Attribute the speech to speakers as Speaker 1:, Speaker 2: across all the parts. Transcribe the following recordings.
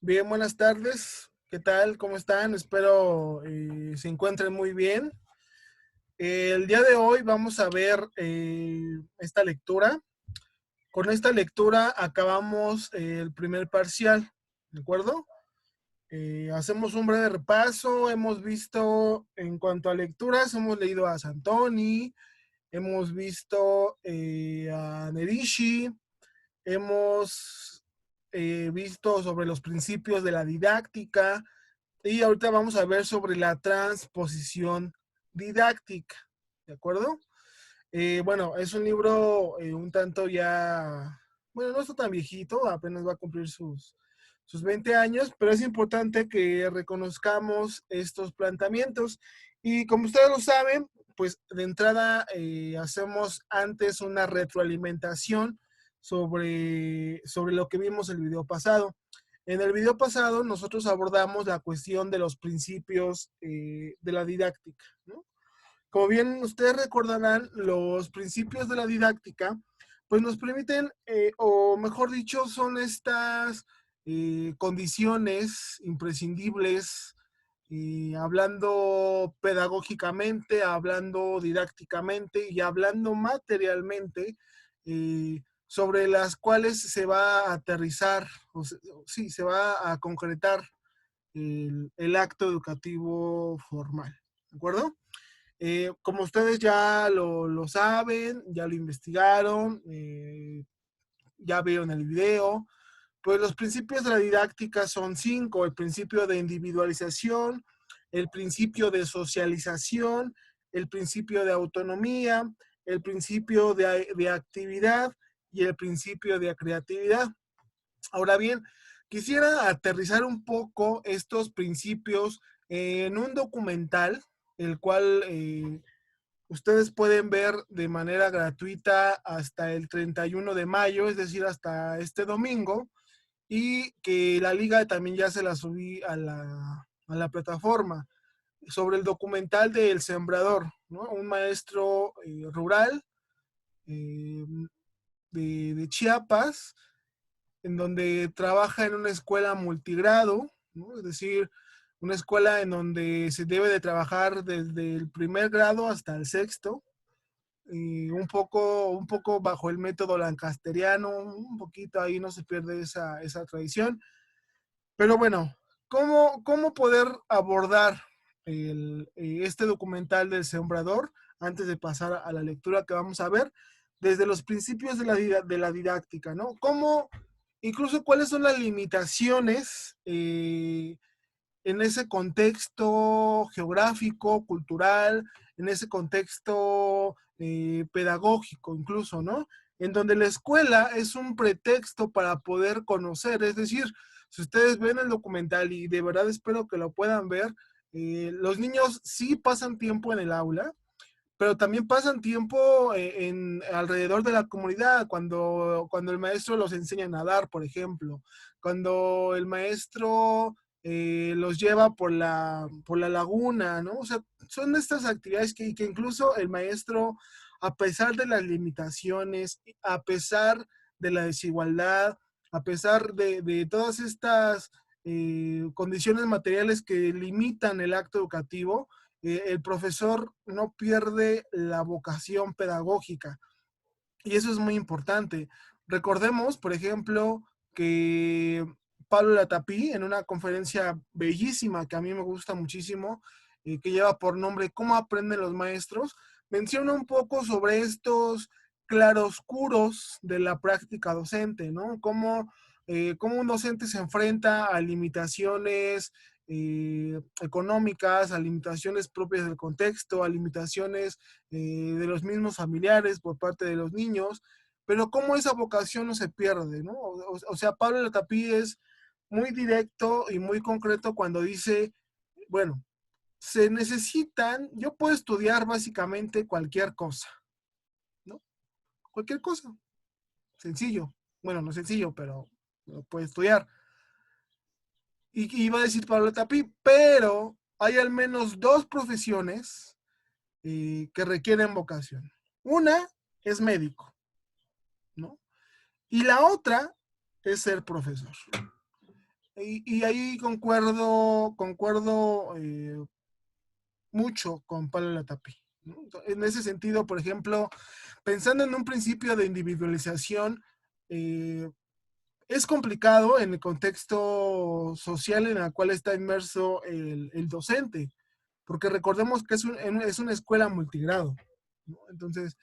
Speaker 1: Bien, buenas tardes. ¿Qué tal? ¿Cómo están? Espero se encuentren muy bien. El día de hoy vamos a ver esta lectura. Con esta lectura acabamos el primer parcial, ¿de acuerdo? Hacemos un breve repaso. Hemos visto, en cuanto a lecturas, hemos leído a Santoni, hemos visto a Nerishi, hemos visto sobre los principios de la didáctica, y ahorita vamos a ver sobre la transposición didáctica, ¿de acuerdo? Bueno, es un libro un tanto ya, bueno, no está tan viejito, apenas va a cumplir sus 20 años, pero es importante que reconozcamos estos planteamientos. Y como ustedes lo saben, pues de entrada hacemos antes una retroalimentación sobre lo que vimos en el video pasado. En el video pasado nosotros abordamos la cuestión de los principios de la didáctica, ¿no? Como bien ustedes recordarán, los principios de la didáctica pues nos permiten, o mejor dicho, son estas condiciones imprescindibles, hablando pedagógicamente, hablando didácticamente y hablando materialmente, sobre las cuales se va a aterrizar, sí, se va a concretar el acto educativo formal, ¿de acuerdo? Como ustedes ya lo saben, ya lo investigaron, ya vieron el video, pues los principios de la didáctica son 5: el principio de individualización, el principio de socialización, el principio de autonomía, el principio de actividad y el principio de creatividad. Ahora bien, quisiera aterrizar un poco estos principios en un documental, el cual ustedes pueden ver de manera gratuita hasta el 31 de mayo, es decir, hasta este domingo, y que la liga también ya se la subí a la plataforma, sobre el documental de El Sembrador, ¿no? Un maestro rural eh, de Chiapas, en donde trabaja en una escuela multigrado, ¿no? Es decir, una escuela en donde se debe de trabajar desde el primer grado hasta el sexto, y un poco bajo el método lancasteriano, un poquito ahí no se pierde esa tradición. Pero bueno, ¿cómo poder abordar este documental del Sembrador antes de pasar a la lectura que vamos a ver? Desde los principios de la didáctica, ¿no? Incluso cuáles son las limitaciones en ese contexto geográfico, cultural, en ese contexto pedagógico incluso, ¿no? En donde la escuela es un pretexto para poder conocer. Es decir, si ustedes ven el documental, y de verdad espero que lo puedan ver, los niños sí pasan tiempo en el aula, pero también pasan tiempo alrededor de la comunidad, cuando el maestro los enseña a nadar, por ejemplo, cuando el maestro los lleva por la laguna, ¿no? O sea, son estas actividades que incluso el maestro, a pesar de las limitaciones, a pesar de la desigualdad, a pesar de todas estas condiciones materiales que limitan el acto educativo, el profesor no pierde la vocación pedagógica. Y eso es muy importante. Recordemos, por ejemplo, que Pablo Latapí, en una conferencia bellísima que a mí me gusta muchísimo, que lleva por nombre ¿Cómo aprenden los maestros?, menciona un poco sobre estos claroscuros de la práctica docente, ¿no? Cómo un docente se enfrenta a limitaciones económicas, a limitaciones propias del contexto, a limitaciones de los mismos familiares por parte de los niños, pero cómo esa vocación no se pierde, ¿no? O sea, Pablo Latapí es muy directo y muy concreto cuando dice, bueno, yo puedo estudiar básicamente cualquier cosa, ¿no? Cualquier cosa, sencillo. Bueno, no sencillo, pero lo puede estudiar. Y iba a decir Pablo Latapí, pero hay al menos dos profesiones que requieren vocación. Una es médico, ¿no? Y la otra es ser profesor. Y ahí concuerdo mucho con Pablo Latapí, ¿no? En ese sentido, por ejemplo, pensando en un principio de individualización, eh, es complicado en el contexto social en el cual está inmerso el docente, porque recordemos que es una escuela multigrado, ¿no? Entonces,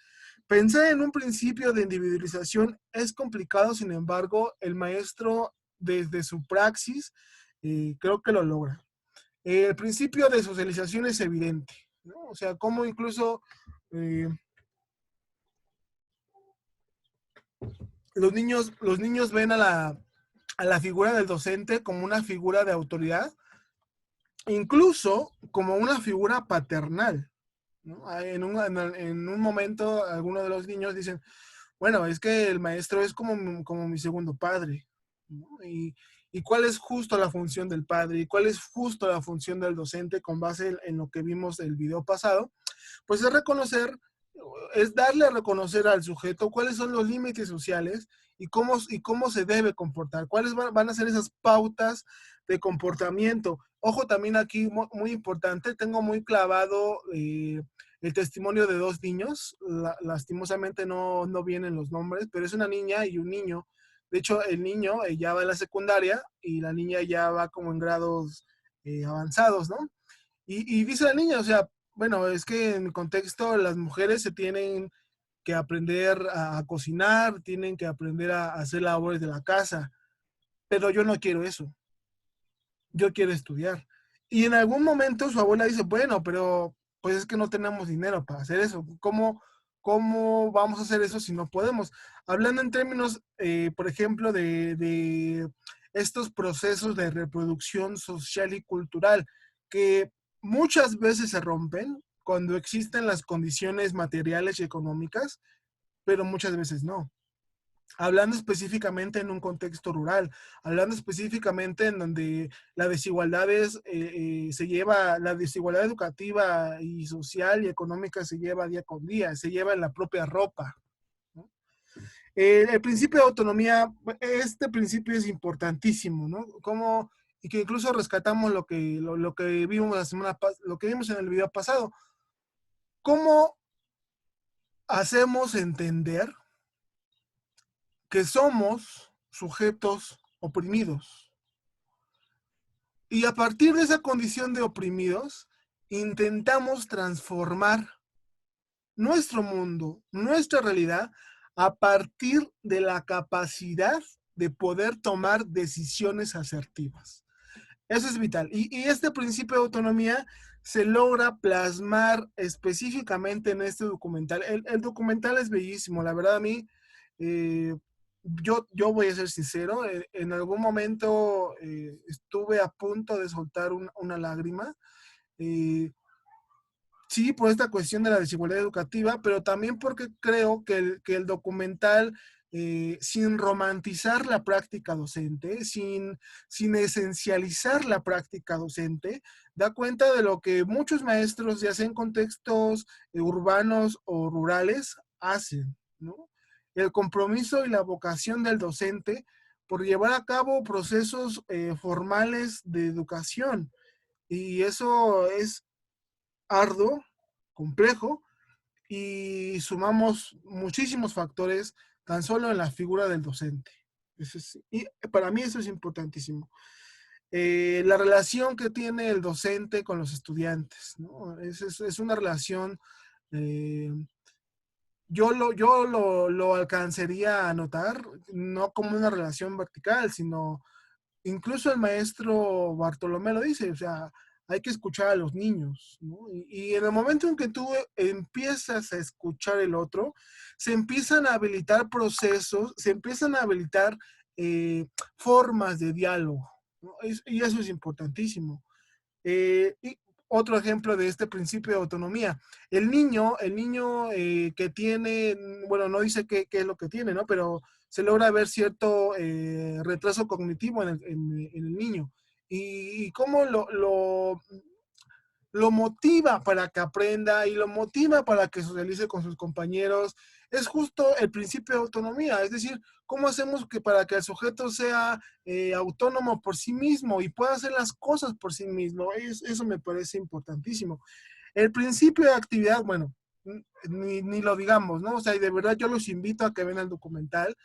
Speaker 1: pensar en un principio de individualización es complicado, sin embargo, el maestro desde su praxis creo que lo logra. El principio de socialización es evidente, ¿no? O sea, cómo incluso eh, los niños ven a la figura del docente como una figura de autoridad, incluso como una figura paternal, ¿no? En un momento, algunos de los niños dicen, bueno, es que el maestro es como mi segundo padre, ¿no? Y cuál es justo la función del padre y cuál es justo la función del docente con base en lo que vimos el video pasado, pues es reconocer, es darle a reconocer al sujeto cuáles son los límites sociales y cómo se debe comportar, cuáles van a ser esas pautas de comportamiento. Ojo, también aquí muy importante, tengo muy clavado el testimonio de dos niños, lastimosamente no vienen los nombres, pero es una niña y un niño. De hecho, el niño ya va a la secundaria y la niña ya va como en grados avanzados, ¿no? Y dice la niña, o sea, bueno, es que en mi contexto las mujeres se tienen que aprender a cocinar, tienen que aprender a hacer labores de la casa, pero yo no quiero eso, yo quiero estudiar. Y en algún momento su abuela dice, bueno, pero pues es que no tenemos dinero para hacer eso. ¿Cómo vamos a hacer eso si no podemos? Hablando en términos, por ejemplo, de estos procesos de reproducción social y cultural que muchas veces se rompen cuando existen las condiciones materiales y económicas, pero muchas veces no. Hablando específicamente en un contexto rural, hablando específicamente en donde la desigualdad educativa y social y económica se lleva día con día, se lleva en la propia ropa, ¿no? El principio de autonomía, este principio es importantísimo, ¿no? Como, y que incluso rescatamos lo que vimos lo que vimos en el video pasado. ¿Cómo hacemos entender que somos sujetos oprimidos? Y a partir de esa condición de oprimidos, intentamos transformar nuestro mundo, nuestra realidad, a partir de la capacidad de poder tomar decisiones asertivas. Eso es vital. Y este principio de autonomía se logra plasmar específicamente en este documental. El documental es bellísimo, la verdad a mí, eh, yo voy a ser sincero, en algún momento estuve a punto de soltar una lágrima. Eh, sí, por esta cuestión de la desigualdad educativa, pero también porque creo que el documental, sin romantizar la práctica docente, sin esencializar la práctica docente, da cuenta de lo que muchos maestros, ya sea en contextos urbanos o rurales, hacen, ¿no? El compromiso y la vocación del docente por llevar a cabo procesos formales de educación. Y eso es arduo, complejo, y sumamos muchísimos factores tan solo en la figura del docente. Y para mí eso es importantísimo. La relación que tiene el docente con los estudiantes, ¿no? Es una relación, eh, lo alcanzaría a notar, no como una relación vertical, sino incluso el maestro Bartolomé lo dice, o sea, hay que escuchar a los niños, ¿no? Y en el momento en que tú empiezas a escuchar el otro, se empiezan a habilitar procesos, se empiezan a habilitar formas de diálogo, ¿no? Y eso es importantísimo. Y otro ejemplo de este principio de autonomía. El niño que tiene, bueno, no dice qué es lo que tiene, ¿no? Pero se logra ver cierto retraso cognitivo en el niño. Y cómo lo motiva para que aprenda y lo motiva para que socialice con sus compañeros. Es justo el principio de autonomía, es decir, ¿cómo hacemos que para que el sujeto sea autónomo por sí mismo y pueda hacer las cosas por sí mismo? Eso me parece importantísimo. El principio de actividad, bueno, ni lo digamos, ¿no? O sea, y de verdad yo los invito a que vean el documental.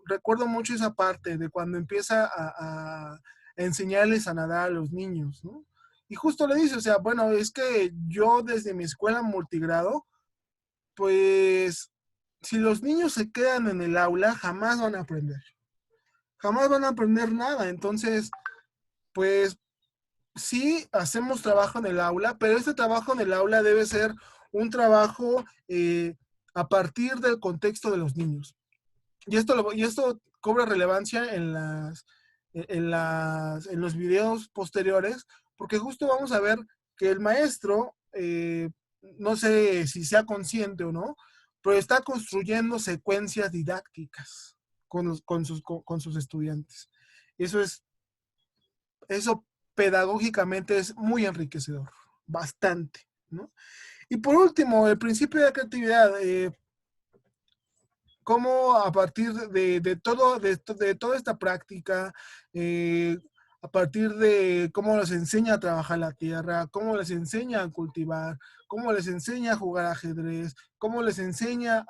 Speaker 1: Recuerdo mucho esa parte de cuando empieza a enseñarles a nadar a los niños, ¿no? Y justo le dice, o sea, bueno, es que yo desde mi escuela multigrado, pues si los niños se quedan en el aula, jamás van a aprender. Jamás van a aprender nada. Entonces, pues sí hacemos trabajo en el aula, pero este trabajo en el aula debe ser un trabajo a partir del contexto de los niños. Y esto cobra relevancia en los videos posteriores, porque justo vamos a ver que el maestro, no sé si sea consciente o no, pero está construyendo secuencias didácticas con sus estudiantes. Eso es, eso pedagógicamente es muy enriquecedor, bastante, ¿no? Y por último, el principio de creatividad, cómo a partir de toda esta práctica, a partir de cómo les enseña a trabajar la tierra, cómo les enseña a cultivar, cómo les enseña a jugar ajedrez, cómo les enseña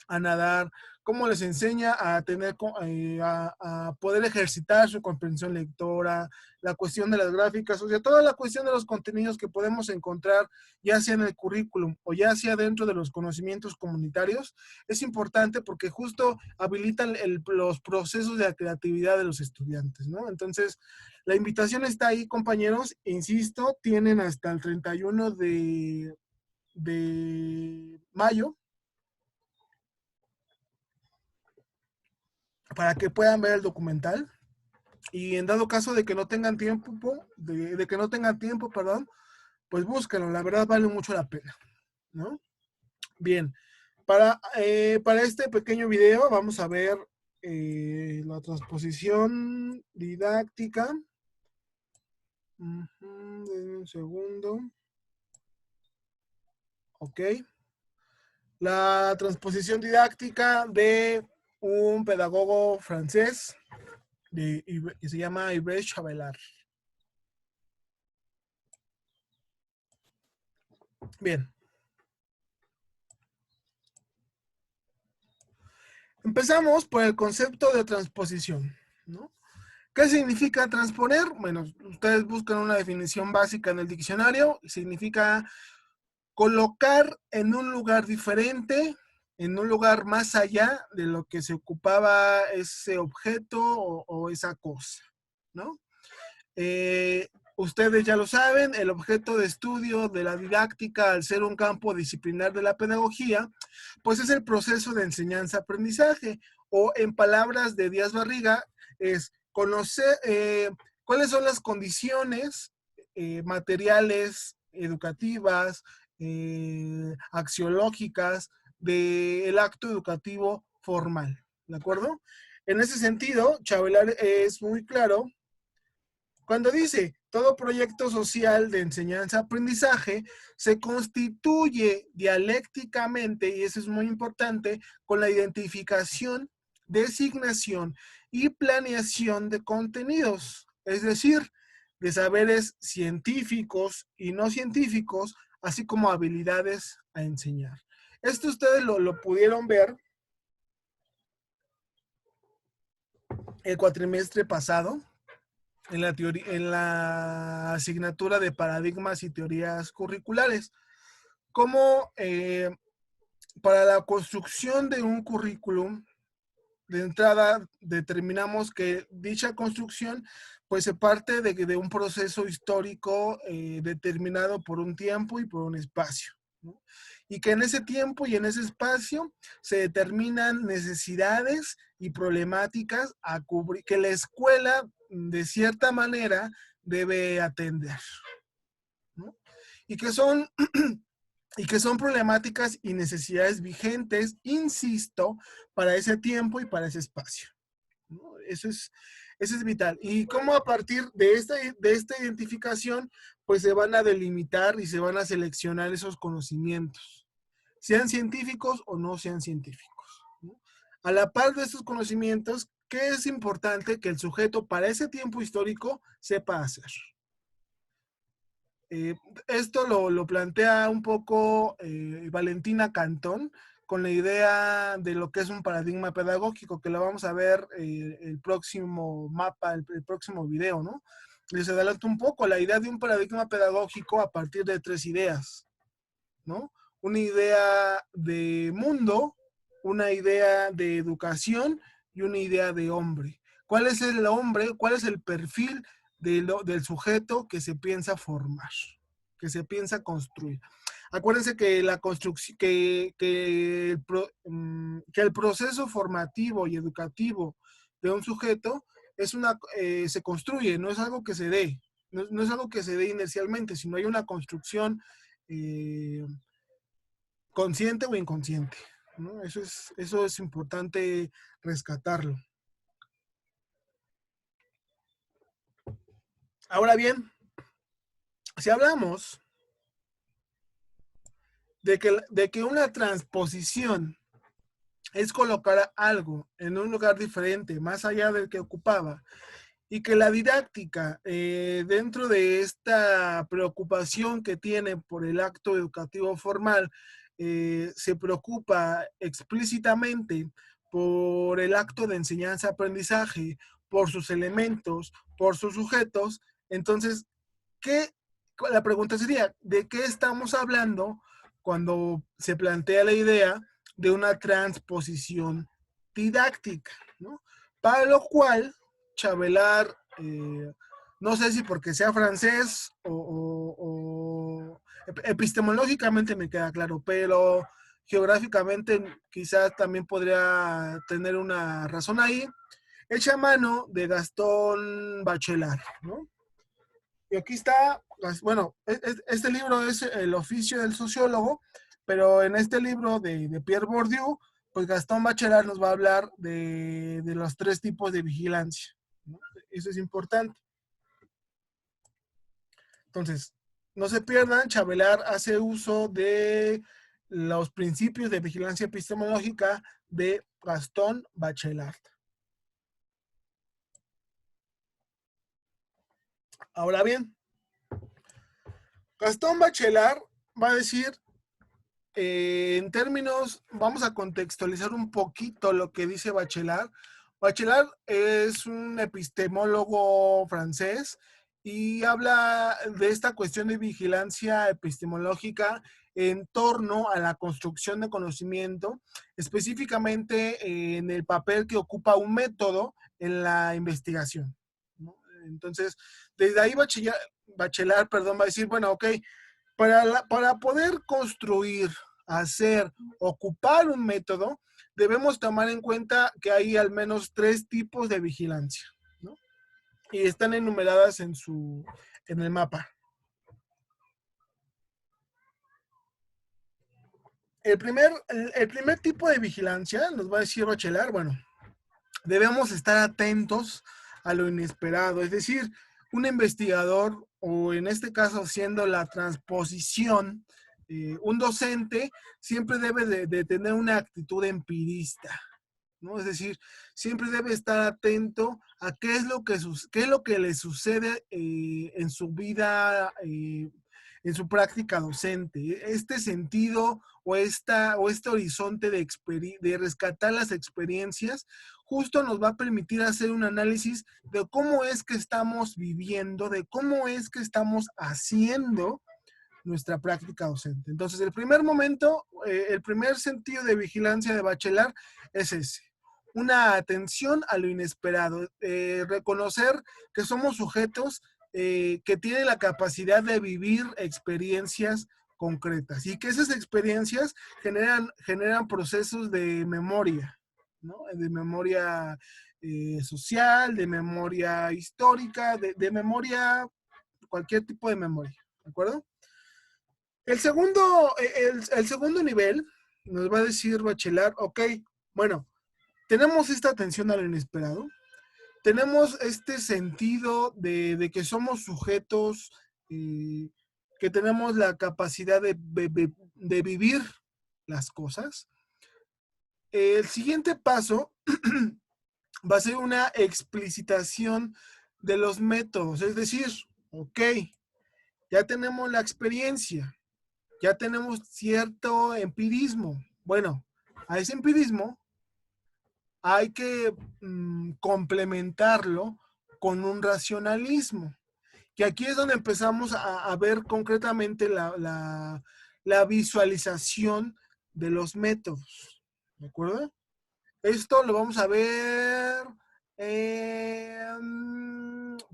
Speaker 1: a nadar, cómo les enseña a tener, a poder ejercitar su comprensión lectora, la cuestión de las gráficas, o sea, toda la cuestión de los contenidos que podemos encontrar, ya sea en el currículum o ya sea dentro de los conocimientos comunitarios, es importante porque justo habilitan los procesos de la creatividad de los estudiantes, ¿no? Entonces, la invitación está ahí, compañeros, insisto, tienen hasta el 31 de mayo para que puedan ver el documental y en dado caso de que no tengan tiempo, de que no tengan tiempo, perdón, pues búsquenlo, la verdad vale mucho la pena, ¿no? Bien, para este pequeño video vamos a ver la transposición didáctica. Denme un segundo. Ok. La transposición didáctica de un pedagogo francés que se llama Yves Chavelard. Bien. Empezamos por el concepto de transposición, ¿no? ¿Qué significa transponer? Bueno, ustedes buscan una definición básica en el diccionario. Significa colocar en un lugar diferente, en un lugar más allá de lo que se ocupaba ese objeto o esa cosa, ¿no? Ustedes ya lo saben, el objeto de estudio de la didáctica, al ser un campo disciplinar de la pedagogía, pues es el proceso de enseñanza-aprendizaje, o en palabras de Díaz Barriga, es conocer cuáles son las condiciones materiales, educativas, axiológicas del acto educativo formal, ¿de acuerdo? En ese sentido, Chavelar es muy claro cuando dice, todo proyecto social de enseñanza-aprendizaje se constituye dialécticamente, y eso es muy importante, con la identificación, designación y planeación de contenidos, es decir, de saberes científicos y no científicos, así como habilidades a enseñar. Esto ustedes lo pudieron ver el cuatrimestre pasado, en la asignatura de paradigmas y teorías curriculares, como para la construcción de un currículum, de entrada determinamos que dicha construcción pues se parte de un proceso histórico determinado por un tiempo y por un espacio, ¿no? Y que en ese tiempo y en ese espacio se determinan necesidades y problemáticas a cubrir, que la escuela de cierta manera debe atender, ¿no? Y que son y que son problemáticas y necesidades vigentes, insisto, para ese tiempo y para ese espacio, ¿no? Eso es vital. Y cómo a partir de esta identificación, pues se van a delimitar y se van a seleccionar esos conocimientos, sean científicos o no sean científicos, ¿no? A la par de estos conocimientos, ¿qué es importante que el sujeto para ese tiempo histórico sepa hacer? Eh, Esto lo plantea un poco Valentina Cantón con la idea de lo que es un paradigma pedagógico, que lo vamos a ver el próximo mapa, el próximo video, ¿no? Les adelanto un poco la idea de un paradigma pedagógico a partir de tres ideas, ¿no? Una idea de mundo, una idea de educación y una idea de hombre. ¿Cuál es el hombre? ¿Cuál es el perfil del sujeto que se piensa formar, que se piensa construir? Acuérdense que la construcción, que el proceso formativo y educativo de un sujeto se construye, no es algo que se dé, no es algo que se dé inercialmente, sino hay una construcción eh, consciente o inconsciente, ¿no? Eso es importante rescatarlo. Ahora bien, si hablamos de que una transposición es colocar algo en un lugar diferente, más allá del que ocupaba, y que la didáctica, dentro de esta preocupación que tiene por el acto educativo formal, se preocupa explícitamente por el acto de enseñanza-aprendizaje, por sus elementos, por sus sujetos. Entonces, ¿qué? La pregunta sería, ¿de qué estamos hablando cuando se plantea la idea de una transposición didáctica, ¿no? Para lo cual, Chabelar, no sé si porque sea francés o epistemológicamente me queda claro, pero geográficamente quizás también podría tener una razón ahí, echa mano de Gastón Bachelard, ¿no? Y aquí está, bueno, este libro es El oficio del sociólogo, pero en este libro de Pierre Bourdieu, pues Gastón Bachelard nos va a hablar de los tres tipos de vigilancia, ¿no? Eso es importante. Entonces, no se pierdan, Chabelard hace uso de los principios de vigilancia epistemológica de Gastón Bachelard. Ahora bien, Gastón Bachelard va a decir, en términos, vamos a contextualizar un poquito lo que dice Bachelard. Bachelard es un epistemólogo francés y habla de esta cuestión de vigilancia epistemológica en torno a la construcción de conocimiento, específicamente en el papel que ocupa un método en la investigación, ¿no? Entonces, desde ahí Bachelard, perdón, va a decir, bueno, ok, para poder construir, hacer, ocupar un método, debemos tomar en cuenta que hay al menos tres tipos de vigilancia, ¿no? Y están enumeradas en el mapa. El primer tipo de vigilancia, nos va a decir Bachelard, bueno, debemos estar atentos a lo inesperado, es decir, un investigador, o en este caso siendo la transposición, un docente siempre debe de tener una actitud empirista, ¿no? Es decir, siempre debe estar atento a qué es lo que le sucede en su vida, en su práctica docente. Este sentido o este horizonte de rescatar las experiencias justo nos va a permitir hacer un análisis de cómo es que estamos viviendo, de cómo es que estamos haciendo nuestra práctica docente. Entonces, el primer momento, el primer sentido de vigilancia de Bachelard es ese. Una atención a lo inesperado, reconocer que somos sujetos que tienen la capacidad de vivir experiencias concretas y que esas experiencias generan procesos de memoria, ¿no? De memoria social, de memoria histórica, de memoria, cualquier tipo de memoria, ¿de acuerdo? El segundo nivel nos va a decir Bachelard, ok, bueno, tenemos esta atención a lo inesperado, tenemos este sentido de que somos sujetos, que tenemos la capacidad de vivir las cosas. El siguiente paso va a ser una explicitación de los métodos, es decir, ok, ya tenemos la experiencia, ya tenemos cierto empirismo. Bueno, a ese empirismo hay que complementarlo con un racionalismo, que aquí es donde empezamos a ver concretamente la visualización de los métodos. ¿De acuerdo? Esto lo vamos a ver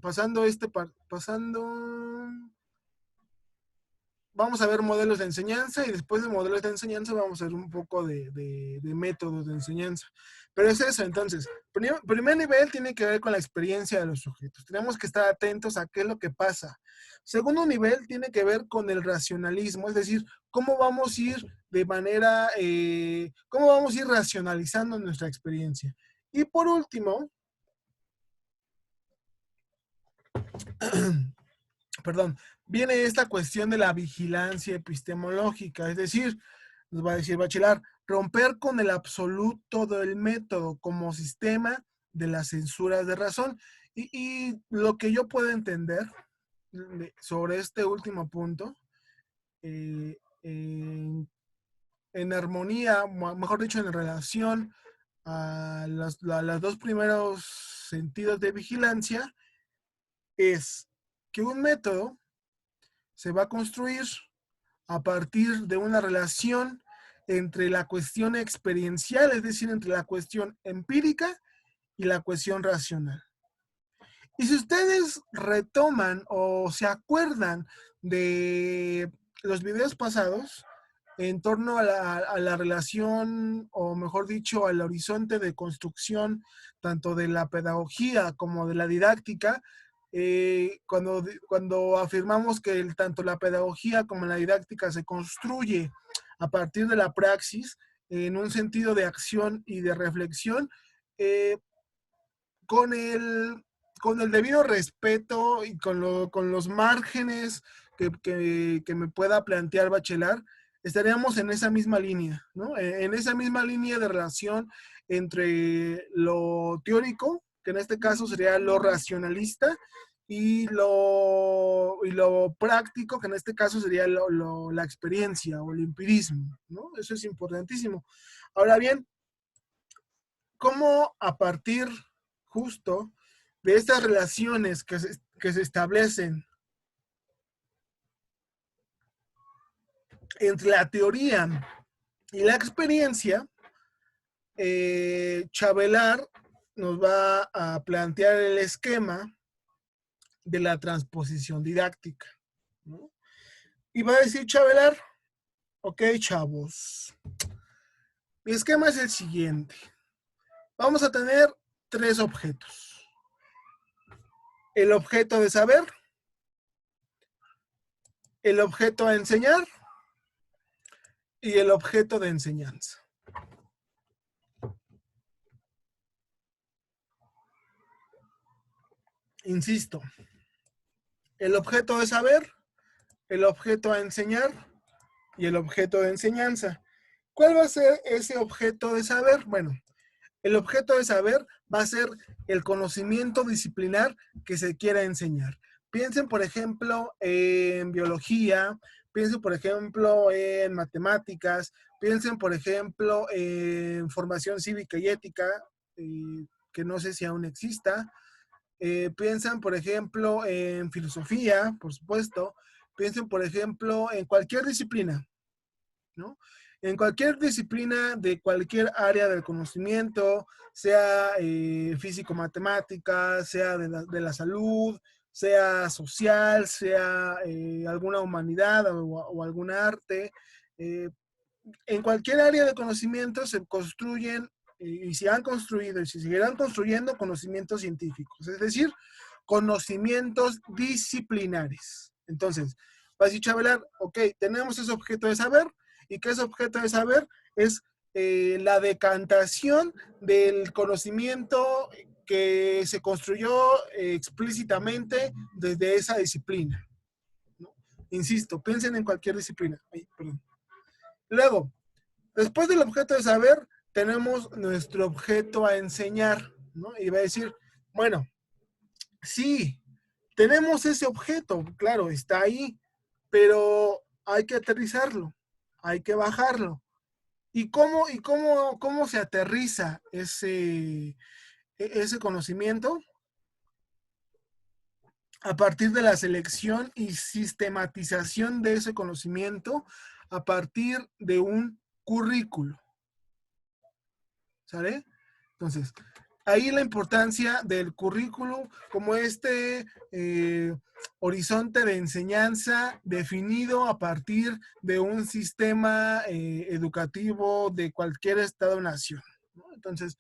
Speaker 1: pasando vamos a ver modelos de enseñanza y después de modelos de enseñanza vamos a ver un poco de métodos de enseñanza. Pero es eso, entonces, primer nivel tiene que ver con la experiencia de los sujetos. Tenemos que estar atentos a qué es lo que pasa. Segundo nivel tiene que ver con el racionalismo, es decir, cómo vamos a ir cómo vamos a ir racionalizando nuestra experiencia. Y por último, perdón, viene esta cuestión de la vigilancia epistemológica, es decir, nos va a decir Bachelard, romper con el absoluto del método como sistema de las censuras de razón. Y lo que yo puedo entender sobre este último punto, eh, en armonía, mejor dicho, en relación a los dos primeros sentidos de vigilancia, es que un método se va a construir a partir de una relación entre la cuestión experiencial, es decir, entre la cuestión empírica y la cuestión racional. Y si ustedes retoman o se acuerdan de los videos pasados en torno a la relación, o mejor dicho, al horizonte de construcción, tanto de la pedagogía como de la didáctica, cuando afirmamos que tanto la pedagogía como la didáctica se construye a partir de la praxis, en un sentido de acción y de reflexión, eh, con, el, con el debido respeto y con los márgenes que me pueda plantear Bachelard, estaríamos en esa misma línea, ¿no? En esa misma línea de relación entre lo teórico, que en este caso sería lo racionalista, y lo práctico, que en este caso sería la experiencia o el empirismo, ¿no? Eso es importantísimo. Ahora bien, ¿cómo a partir justo de estas relaciones que se establecen entre la teoría y la experiencia, Chabelard nos va a plantear el esquema de la transposición didáctica, ¿no? Y va a decir Chabelard, ok, chavos, mi esquema es el siguiente. Vamos a tener tres objetos. El objeto de saber, el objeto a enseñar y el objeto de enseñanza. Insisto, el objeto de saber, el objeto a enseñar y el objeto de enseñanza. ¿Cuál va a ser ese objeto de saber? Bueno, el objeto de saber va a ser el conocimiento disciplinar que se quiera enseñar. Piensen, por ejemplo, en biología, piensen, por ejemplo, en matemáticas, piensen, por ejemplo, en formación cívica y ética, que no sé si aún exista. Piensan, por ejemplo, en filosofía, por supuesto. Piensen, por ejemplo, en cualquier disciplina, ¿no? En cualquier disciplina de cualquier área del conocimiento, sea físico-matemática, sea de la salud, sea social, sea alguna humanidad o algún arte. Eh, en cualquier área de conocimiento se construyen y se han construido y se seguirán construyendo conocimientos científicos, es decir, conocimientos disciplinares. Entonces, vas a decir, Chabelard, ok, tenemos ese objeto de saber, y que ese objeto de saber es la decantación del conocimiento que se construyó explícitamente desde esa disciplina, ¿no? Insisto, piensen en cualquier disciplina. Ay, perdón. Luego, después del objeto de saber, tenemos nuestro objeto a enseñar, ¿no? Y va a decir, bueno, sí, tenemos ese objeto, claro, está ahí, pero hay que aterrizarlo, hay que bajarlo. ¿Cómo se aterriza ese conocimiento? A partir de la selección y sistematización de ese conocimiento a partir de un currículo. ¿Sale? Entonces, ahí la importancia del currículo como horizonte de enseñanza definido a partir de un sistema educativo de cualquier estado o nación, ¿no? Entonces,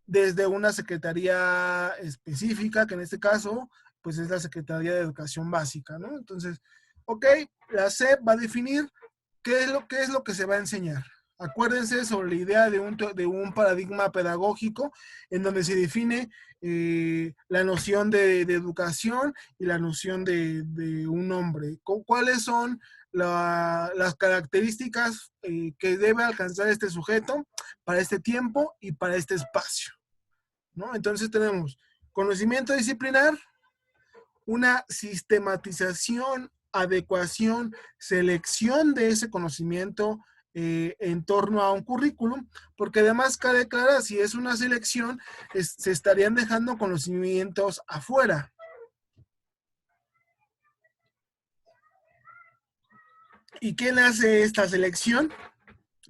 Speaker 1: desde una secretaría específica, que en este caso, pues es la Secretaría de Educación Básica, ¿no? Entonces, ok, la SEP va a definir qué es lo que se va a enseñar. Acuérdense sobre la idea de un paradigma pedagógico en donde se define la noción de educación y la noción de un hombre. ¿Cuáles son las características que debe alcanzar este sujeto para este tiempo y para este espacio? ¿No? Entonces tenemos conocimiento disciplinar, una sistematización, adecuación, selección de ese conocimiento en torno a un currículum, porque además cabe aclarar, si es una selección, se estarían dejando conocimientos afuera. ¿Y quién hace esta selección?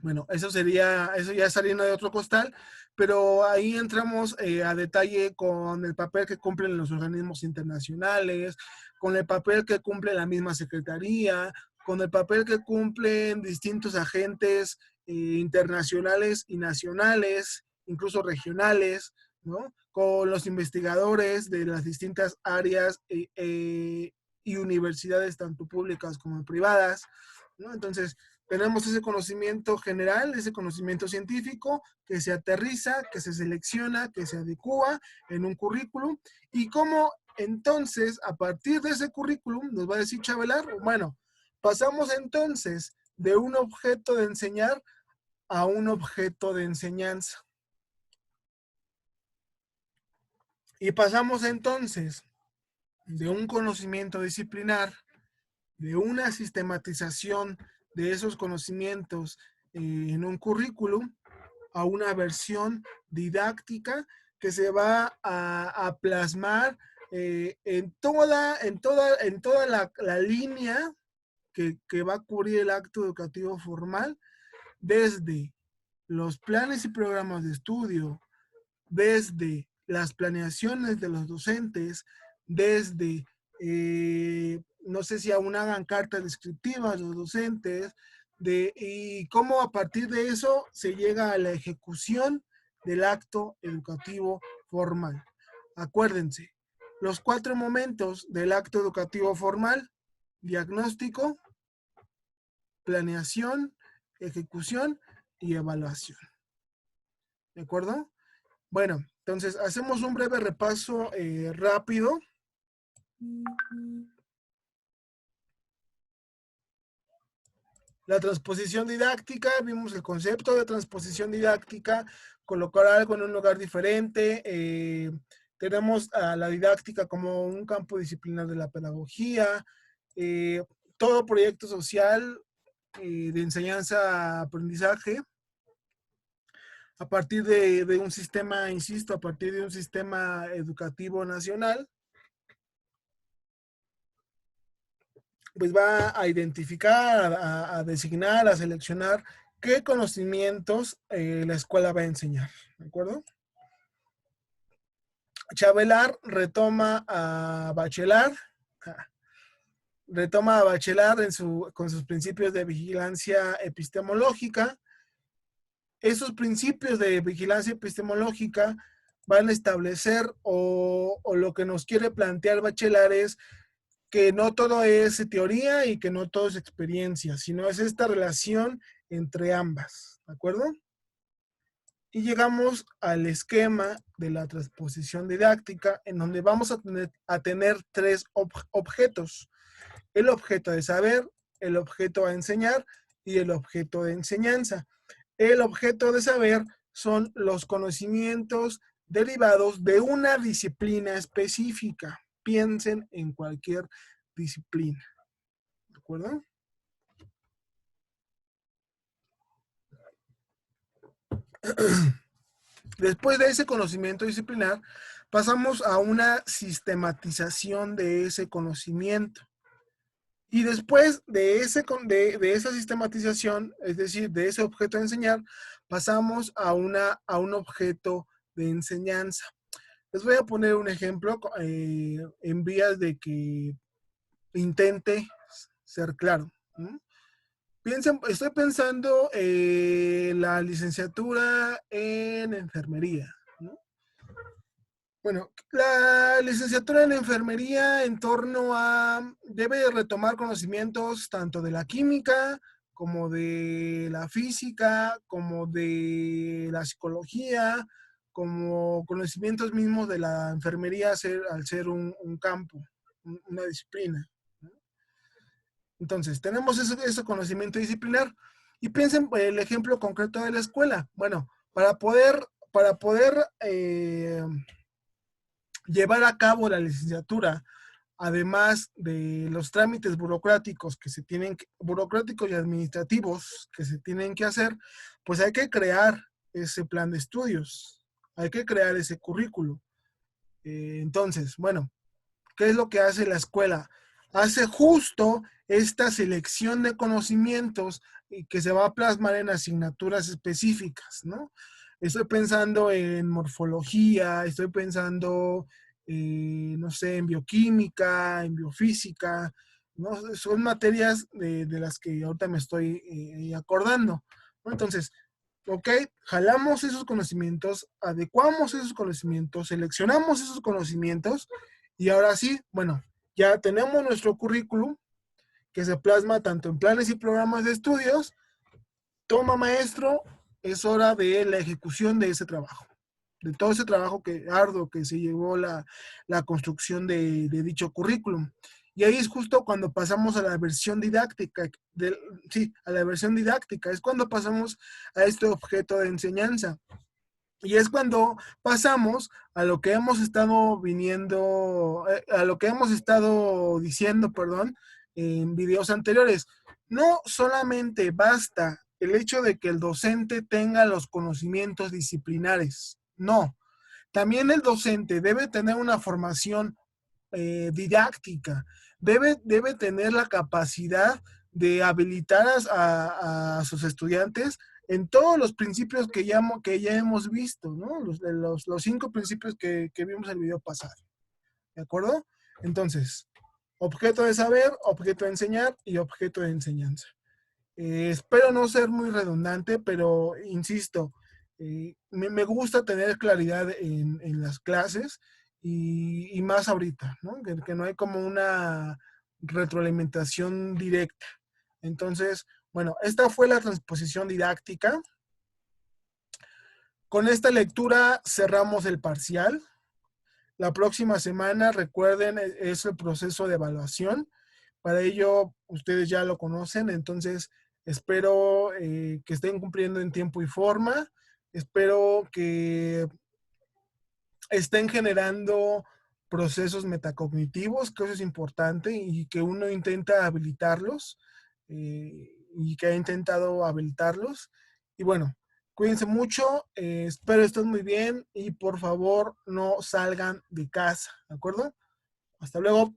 Speaker 1: Bueno, eso ya saliendo de otro costal, pero ahí entramos a detalle con el papel que cumplen los organismos internacionales, con el papel que cumple la misma secretaría, con el papel que cumplen distintos agentes internacionales y nacionales, incluso regionales, ¿no? Con los investigadores de las distintas áreas y universidades, tanto públicas como privadas, ¿no? Entonces, tenemos ese conocimiento general, ese conocimiento científico que se aterriza, que se selecciona, que se adecua en un currículum. Y cómo entonces, a partir de ese currículum, nos va a decir Chavelar, bueno, pasamos entonces de un objeto de enseñar a un objeto de enseñanza. Y pasamos entonces de un conocimiento disciplinar, de una sistematización de esos conocimientos en un currículum, a una versión didáctica que se va a plasmar en toda la línea que va a cubrir el acto educativo formal, desde los planes y programas de estudio, desde las planeaciones de los docentes, desde, no sé si aún hagan cartas descriptivas los docentes, y cómo a partir de eso se llega a la ejecución del acto educativo formal. Acuérdense, los 4 momentos del acto educativo formal: diagnóstico, planeación, ejecución y evaluación. ¿De acuerdo? Bueno, entonces hacemos un breve repaso rápido. La transposición didáctica, vimos el concepto de transposición didáctica, colocar algo en un lugar diferente. Tenemos a la didáctica como un campo disciplinar de la pedagogía. Todo proyecto social de enseñanza-aprendizaje a partir de un sistema, insisto, a partir de un sistema educativo nacional, pues va a identificar, a designar, a seleccionar qué conocimientos la escuela va a enseñar, ¿de acuerdo? Chavelar retoma a Bachelard con sus principios de vigilancia epistemológica. Esos principios de vigilancia epistemológica van a establecer o lo que nos quiere plantear Bachelard es que no todo es teoría y que no todo es experiencia, sino es esta relación entre ambas, ¿de acuerdo? Y llegamos al esquema de la transposición didáctica, en donde vamos a tener tres objetos. El objeto de saber, el objeto a enseñar y el objeto de enseñanza. El objeto de saber son los conocimientos derivados de una disciplina específica. Piensen en cualquier disciplina. ¿De acuerdo? Después de ese conocimiento disciplinar, pasamos a una sistematización de ese conocimiento. Y después de esa sistematización, es decir, de ese objeto de enseñar, pasamos a un objeto de enseñanza. Les voy a poner un ejemplo en vías de que intente ser claro. ¿No? Estoy pensando en la licenciatura en enfermería. ¿No? Bueno, la licenciatura en enfermería en torno a, debe retomar conocimientos tanto de la química, como de la física, como de la psicología, como conocimientos mismos de la enfermería al ser un campo, una disciplina. ¿No? Entonces, tenemos ese conocimiento disciplinar. Y piensen en el ejemplo concreto de la escuela. Bueno, para poder llevar a cabo la licenciatura, además de los trámites burocráticos burocráticos y administrativos que se tienen que hacer, pues hay que crear ese plan de estudios, hay que crear ese currículo. Entonces, bueno, ¿qué es lo que hace la escuela? Hace justo esta selección de conocimientos que se va a plasmar en asignaturas específicas, ¿no? Estoy pensando en morfología, estoy pensando, no sé, en bioquímica, en biofísica, ¿no? Son materias de las que ahorita me estoy acordando, ¿no? Entonces, ok, jalamos esos conocimientos, adecuamos esos conocimientos, seleccionamos esos conocimientos y ahora sí, bueno, ya tenemos nuestro currículum que se plasma tanto en planes y programas de estudios. Toma maestro, es hora de la ejecución de ese trabajo, de todo ese trabajo arduo que se llevó la construcción de dicho currículum. Y ahí es justo cuando pasamos a la versión didáctica, sí, a la versión didáctica, es cuando pasamos a este objeto de enseñanza. Y es cuando pasamos a lo que hemos estado a lo que hemos estado diciendo, perdón, en videos anteriores. No solamente basta el hecho de que el docente tenga los conocimientos disciplinares, no. También el docente debe tener una formación didáctica, debe tener la capacidad de habilitar a sus estudiantes en todos los principios que ya hemos visto, ¿no? Los 5 principios que vimos en el video pasado. ¿De acuerdo? Entonces, objeto de saber, objeto de enseñar y objeto de enseñanza. Espero no ser muy redundante, pero insisto, me gusta tener claridad en las clases y más ahorita, ¿no? Que no hay como una retroalimentación directa. Entonces, bueno, esta fue la transposición didáctica. Con esta lectura cerramos el parcial. La próxima semana, recuerden, es el proceso de evaluación. Para ello, ustedes ya lo conocen, entonces espero que estén cumpliendo en tiempo y forma. Espero que estén generando procesos metacognitivos, que eso es importante y que uno intenta habilitarlos y que ha intentado habilitarlos. Y bueno, cuídense mucho, espero estén muy bien y por favor no salgan de casa, ¿de acuerdo? Hasta luego.